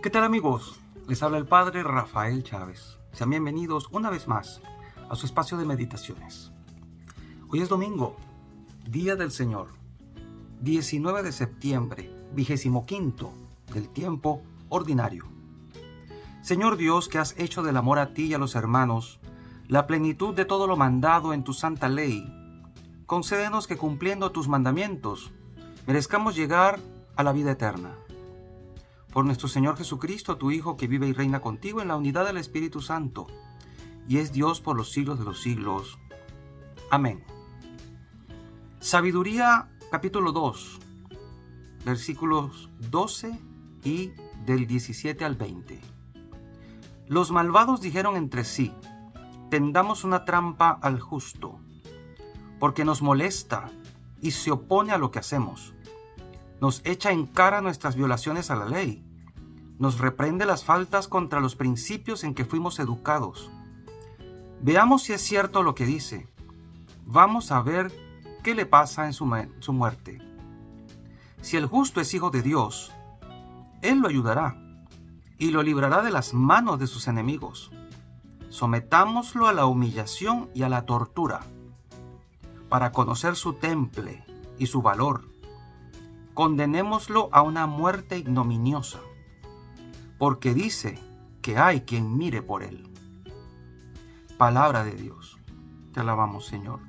¿Qué tal, amigos? Les habla el Padre Rafael Chávez. Sean bienvenidos una vez más a su espacio de meditaciones. Hoy es domingo, Día del Señor, 19 de septiembre, 25º del tiempo ordinario. Señor Dios, que has hecho del amor a ti y a los hermanos la plenitud de todo lo mandado en tu santa ley, concédenos que cumpliendo tus mandamientos merezcamos llegar a la vida eterna. Por nuestro Señor Jesucristo, tu Hijo, que vive y reina contigo en la unidad del Espíritu Santo, y es Dios por los siglos de los siglos. Amén. Sabiduría, capítulo 2, versículos 12 y del 17 al 20. Los malvados dijeron entre sí: tendamos una trampa al justo, porque nos molesta y se opone a lo que hacemos. Nos echa en cara nuestras violaciones a la ley. Nos reprende las faltas contra los principios en que fuimos educados. Veamos si es cierto lo que dice. Vamos a ver qué le pasa en su muerte. Si el justo es hijo de Dios, Él lo ayudará y lo librará de las manos de sus enemigos. Sometámoslo a la humillación y a la tortura, para conocer su temple y su valor. Condenémoslo a una muerte ignominiosa, porque dice que hay quien mire por él. Palabra de Dios. Te alabamos, Señor.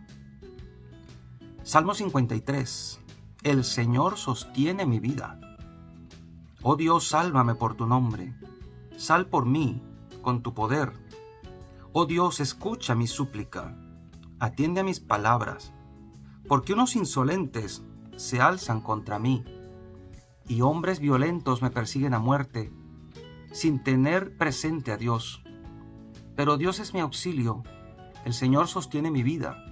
Salmo 53. El Señor sostiene mi vida. Oh Dios, sálvame por tu nombre. Sal por mí con tu poder. Oh Dios, escucha mi súplica. Atiende a mis palabras, porque unos insolentes se alzan contra mí, y hombres violentos me persiguen a muerte, sin tener presente a Dios. Pero Dios es mi auxilio, el Señor sostiene mi vida.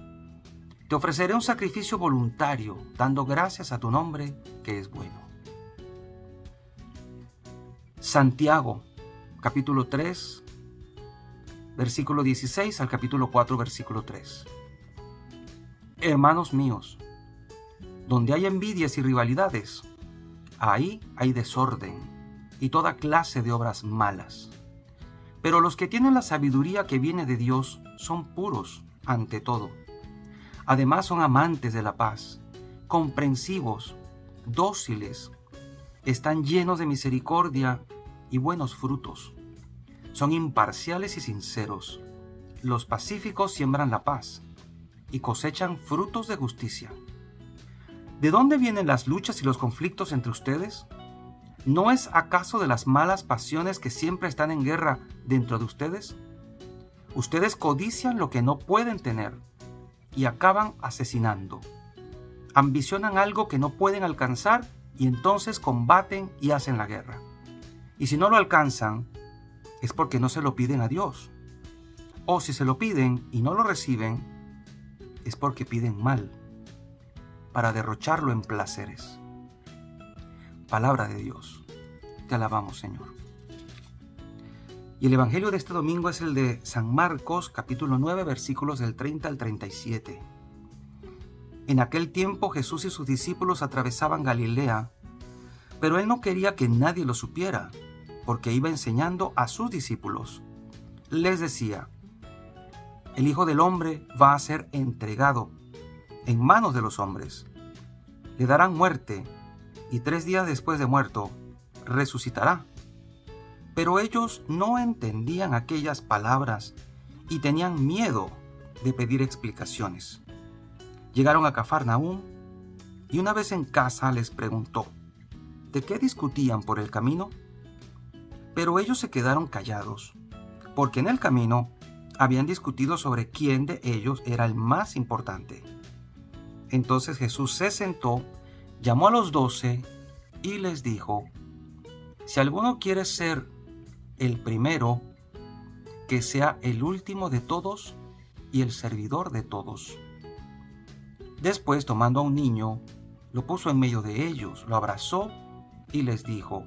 Te ofreceré un sacrificio voluntario, dando gracias a tu nombre, que es bueno. Santiago, capítulo 3, versículo 16 al capítulo 4, versículo 3. Hermanos míos, donde hay envidias y rivalidades, ahí hay desorden y toda clase de obras malas. Pero los que tienen la sabiduría que viene de Dios son puros ante todo. Además son amantes de la paz, comprensivos, dóciles, están llenos de misericordia y buenos frutos. Son imparciales y sinceros. Los pacíficos siembran la paz y cosechan frutos de justicia. ¿De dónde vienen las luchas y los conflictos entre ustedes? ¿No es acaso de las malas pasiones que siempre están en guerra dentro de ustedes? Ustedes codician lo que no pueden tener y acaban asesinando. Ambicionan algo que no pueden alcanzar y entonces combaten y hacen la guerra. Y si no lo alcanzan, es porque no se lo piden a Dios. O si se lo piden y no lo reciben, es porque piden mal, para derrocharlo en placeres. Palabra de Dios. Te alabamos, Señor. Y el Evangelio de este domingo es el de San Marcos, capítulo 9, versículos del 30 al 37. En aquel tiempo Jesús y sus discípulos atravesaban Galilea, pero él no quería que nadie lo supiera, porque iba enseñando a sus discípulos. Les decía: el Hijo del Hombre va a ser entregado en manos de los hombres. Le darán muerte, y 3 días después de muerto, resucitará. Pero ellos no entendían aquellas palabras y tenían miedo de pedir explicaciones. Llegaron a Cafarnaúm, y una vez en casa les preguntó: ¿de qué discutían por el camino? Pero ellos se quedaron callados, porque en el camino habían discutido sobre quién de ellos era el más importante. Entonces Jesús se sentó, llamó a los 12 y les dijo: si alguno quiere ser el primero, que sea el último de todos y el servidor de todos. Después, tomando a un niño, lo puso en medio de ellos, lo abrazó y les dijo: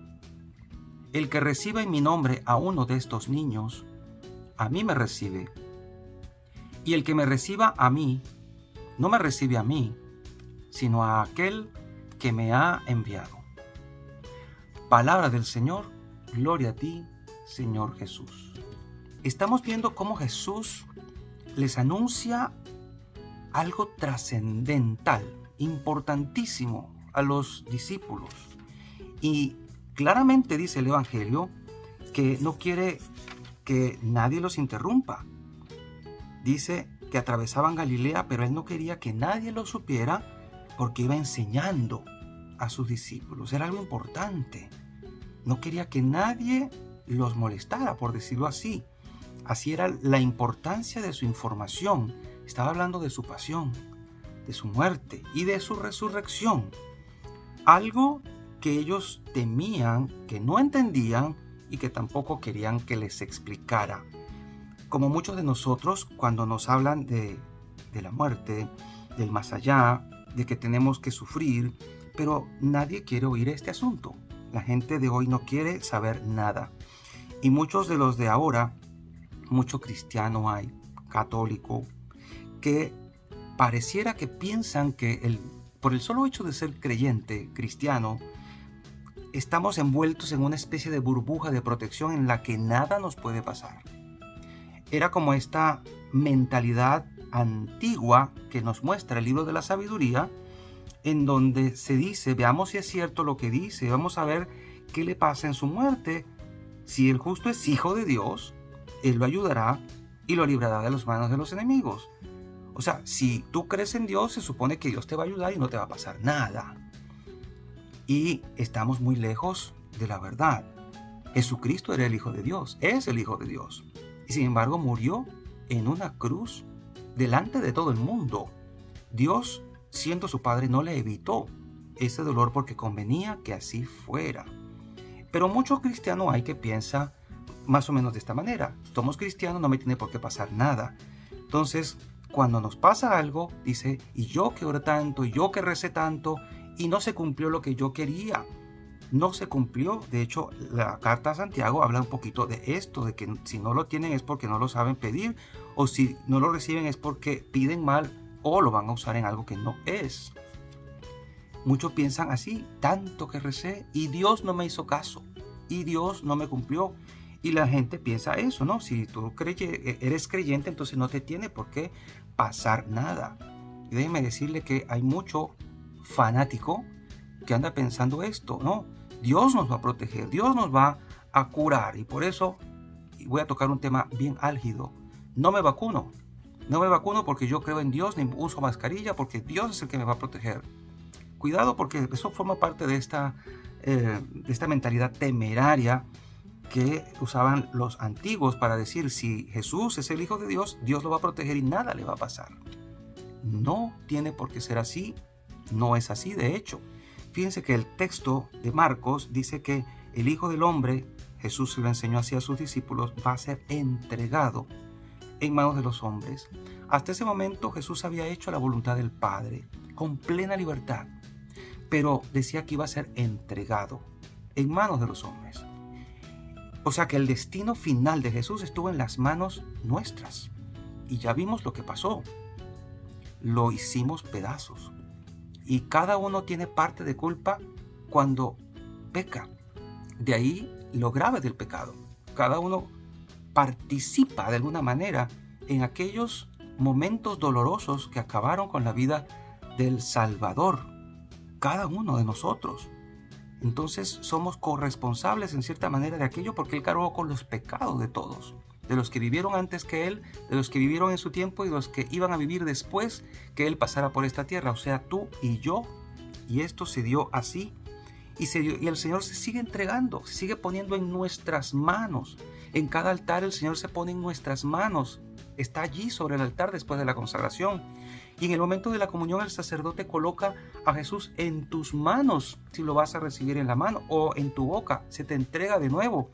el que reciba en mi nombre a uno de estos niños, a mí me recibe. Y el que me reciba a mí, no me recibe a mí, sino a aquel que me ha enviado. Palabra del Señor, Gloria a ti, Señor Jesús. Estamos viendo cómo Jesús les anuncia algo trascendental, importantísimo a los discípulos. Y claramente dice el Evangelio que no quiere que nadie los interrumpa. Dice que atravesaban Galilea, pero él no quería que nadie lo supiera porque iba enseñando a sus discípulos. Era algo importante. No quería que nadie los molestara, por decirlo así. Así era la importancia de su información. Estaba hablando de su pasión, de su muerte y de su resurrección. Algo que ellos temían, que no entendían y que tampoco querían que les explicara. Como muchos de nosotros, cuando nos hablan de la muerte, del más allá, de que tenemos que sufrir, pero nadie quiere oír este asunto. La gente de hoy no quiere saber nada. Y muchos de los de ahora, mucho cristiano hay, católico, que pareciera que piensan que por el solo hecho de ser creyente, cristiano, estamos envueltos en una especie de burbuja de protección en la que nada nos puede pasar. Era como esta mentalidad antigua que nos muestra el libro de la sabiduría, en donde se dice, veamos si es cierto lo que dice, vamos a ver qué le pasa en su muerte. Si el justo es hijo de Dios, Él lo ayudará y lo librará de las manos de los enemigos. O sea, si tú crees en Dios, se supone que Dios te va a ayudar y no te va a pasar nada. Y estamos muy lejos de la verdad. Jesucristo era el Hijo de Dios, es el Hijo de Dios. Y sin embargo murió en una cruz delante de todo el mundo. Dios, siendo su Padre, no le evitó ese dolor porque convenía que así fuera. Pero muchos cristianos hay que piensa más o menos de esta manera. Somos cristianos, no me tiene por qué pasar nada. Entonces, cuando nos pasa algo, dice, y yo que oré tanto, y yo que recé tanto, y no se cumplió lo que yo quería. No se cumplió. De hecho, la carta a Santiago habla un poquito de esto, de que si no lo tienen es porque no lo saben pedir, o si no lo reciben es porque piden mal o lo van a usar en algo que no es. Muchos piensan así, tanto que recé y Dios no me hizo caso, y Dios no me cumplió. Y la gente piensa eso, ¿no? Si tú eres creyente, entonces no te tiene por qué pasar nada. Y déjeme decirle que hay mucho fanático que anda pensando esto, ¿no? Dios nos va a proteger, Dios nos va a curar. Y por eso voy a tocar un tema bien álgido. No me vacuno porque yo creo en Dios, ni uso mascarilla porque Dios es el que me va a proteger. Cuidado, porque eso forma parte de esta mentalidad temeraria que usaban los antiguos para decir, si Jesús es el Hijo de Dios, Dios lo va a proteger y nada le va a pasar. No tiene por qué ser así, no es así de hecho. Fíjense que el texto de Marcos dice que el Hijo del Hombre, Jesús se lo enseñó así a sus discípulos, va a ser entregado en manos de los hombres. Hasta ese momento Jesús había hecho la voluntad del Padre con plena libertad, pero decía que iba a ser entregado en manos de los hombres. O sea que el destino final de Jesús estuvo en las manos nuestras. Y ya vimos lo que pasó. Lo hicimos pedazos. Y cada uno tiene parte de culpa cuando peca. De ahí lo grave del pecado. Cada uno participa de alguna manera en aquellos momentos dolorosos que acabaron con la vida del Salvador. Cada uno de nosotros. Entonces somos corresponsables en cierta manera de aquello porque Él cargó con los pecados de todos. De los que vivieron antes que Él, de los que vivieron en su tiempo y de los que iban a vivir después que Él pasara por esta tierra. O sea, tú y yo. Y esto se dio así. Y el Señor se sigue entregando, se sigue poniendo en nuestras manos. En cada altar el Señor se pone en nuestras manos. Está allí sobre el altar después de la consagración. Y en el momento de la comunión el sacerdote coloca a Jesús en tus manos, si lo vas a recibir en la mano, o en tu boca, se te entrega de nuevo.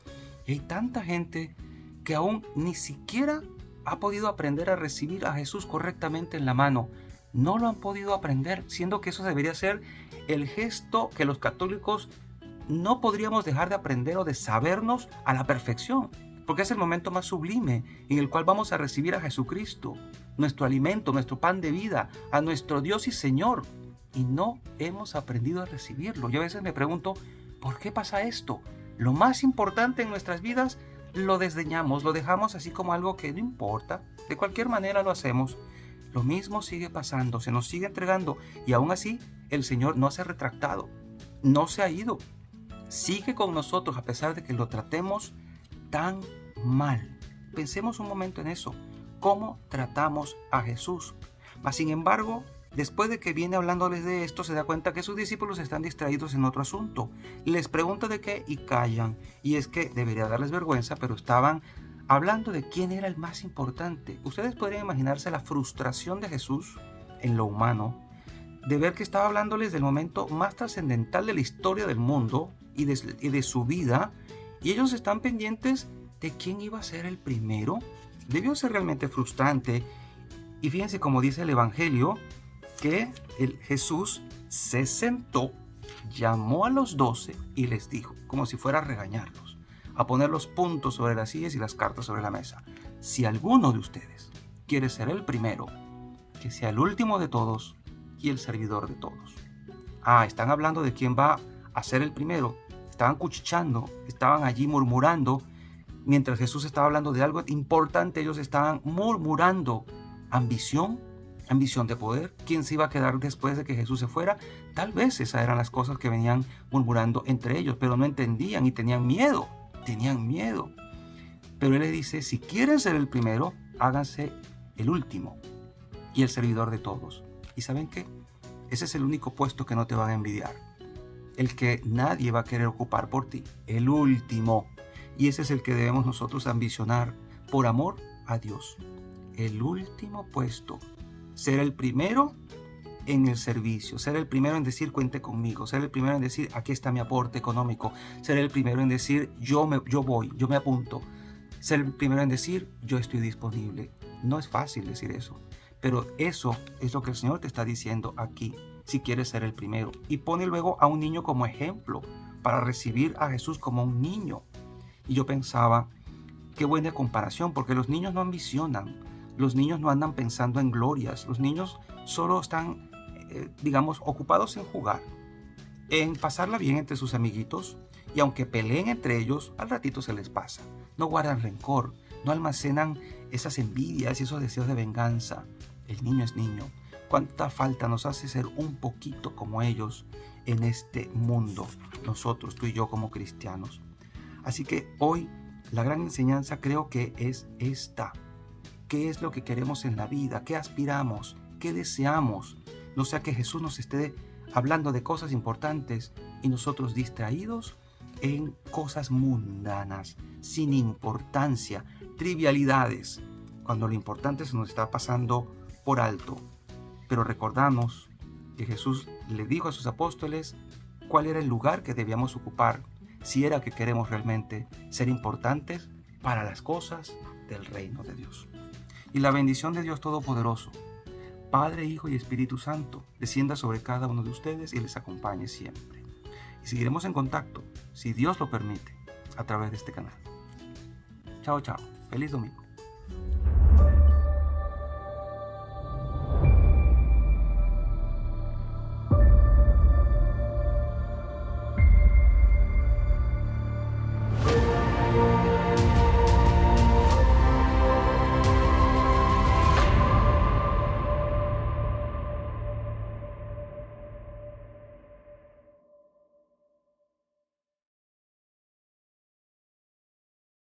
Y hay tanta gente que aún ni siquiera ha podido aprender a recibir a Jesús correctamente en la mano. No lo han podido aprender, siendo que eso debería ser el gesto que los católicos no podríamos dejar de aprender o de sabernos a la perfección. Porque es el momento más sublime en el cual vamos a recibir a Jesucristo, nuestro alimento, nuestro pan de vida, a nuestro Dios y Señor. Y no hemos aprendido a recibirlo. Yo a veces me pregunto, ¿por qué pasa esto? lo más importante en nuestras vidas lo desdeñamos, lo dejamos así como algo que no importa. De cualquier manera lo hacemos. Lo mismo sigue pasando, se nos sigue entregando y aún así el Señor no se ha retractado, no se ha ido. Sigue con nosotros a pesar de que lo tratemos tan mal. Pensemos un momento en eso. ¿Cómo tratamos a Jesús? Mas sin embargo, después de que viene hablándoles de esto, se da cuenta que sus discípulos están distraídos en otro asunto. Les pregunta de qué y callan. Y es que debería darles vergüenza, pero estaban hablando de quién era el más importante. Ustedes podrían imaginarse la frustración de Jesús en lo humano, de ver que estaba hablándoles del momento más trascendental de la historia del mundo y de su vida, y ellos están pendientes de quién iba a ser el primero. Debió ser realmente frustrante. Y fíjense cómo dice el Evangelio, que Jesús se sentó, llamó a los 12 y les dijo, como si fuera a regañarlos, a poner los puntos sobre las sillas y las cartas sobre la mesa. Si alguno de ustedes quiere ser el primero, que sea el último de todos y el servidor de todos. Están hablando de quién va a ser el primero. Estaban cuchicheando, estaban allí murmurando. Mientras Jesús estaba hablando de algo importante, ellos estaban murmurando. Ambición de poder. ¿Quién se iba a quedar después de que Jesús se fuera? Tal vez esas eran las cosas que venían murmurando entre ellos, pero no entendían y tenían miedo. Pero Él le dice, si quieren ser el primero, háganse el último y el servidor de todos. ¿Y saben qué? Ese es el único puesto que no te van a envidiar. El que nadie va a querer ocupar por ti. El último. Y ese es el que debemos nosotros ambicionar por amor a Dios. El último puesto. Ser el primero en el servicio. Ser el primero en decir cuente conmigo. Ser el primero en decir aquí está mi aporte económico. Ser el primero en decir yo me apunto. Ser el primero en decir yo estoy disponible. No es fácil decir eso. Pero eso es lo que el Señor te está diciendo aquí, si quieres ser el primero. Y pone luego a un niño como ejemplo para recibir a Jesús como un niño. Y yo pensaba, qué buena comparación, porque los niños no ambicionan, los niños no andan pensando en glorias, los niños solo están, ocupados en jugar, en pasarla bien entre sus amiguitos, y aunque peleen entre ellos, al ratito se les pasa. No guardan rencor, no almacenan esas envidias y esos deseos de venganza. El niño es niño. Cuánta falta nos hace ser un poquito como ellos en este mundo, nosotros, tú y yo como cristianos. Así que hoy la gran enseñanza creo que es esta. ¿Qué es lo que queremos en la vida? ¿Qué aspiramos? ¿Qué deseamos? No sea que Jesús nos esté hablando de cosas importantes y nosotros distraídos en cosas mundanas, sin importancia, trivialidades, cuando lo importante se nos está pasando por alto. Pero recordamos que Jesús le dijo a sus apóstoles cuál era el lugar que debíamos ocupar, si era que queremos realmente ser importantes para las cosas del reino de Dios. Y la bendición de Dios Todopoderoso, Padre, Hijo y Espíritu Santo, descienda sobre cada uno de ustedes y les acompañe siempre. Y seguiremos en contacto, si Dios lo permite, a través de este canal. Chao, chao. Feliz domingo.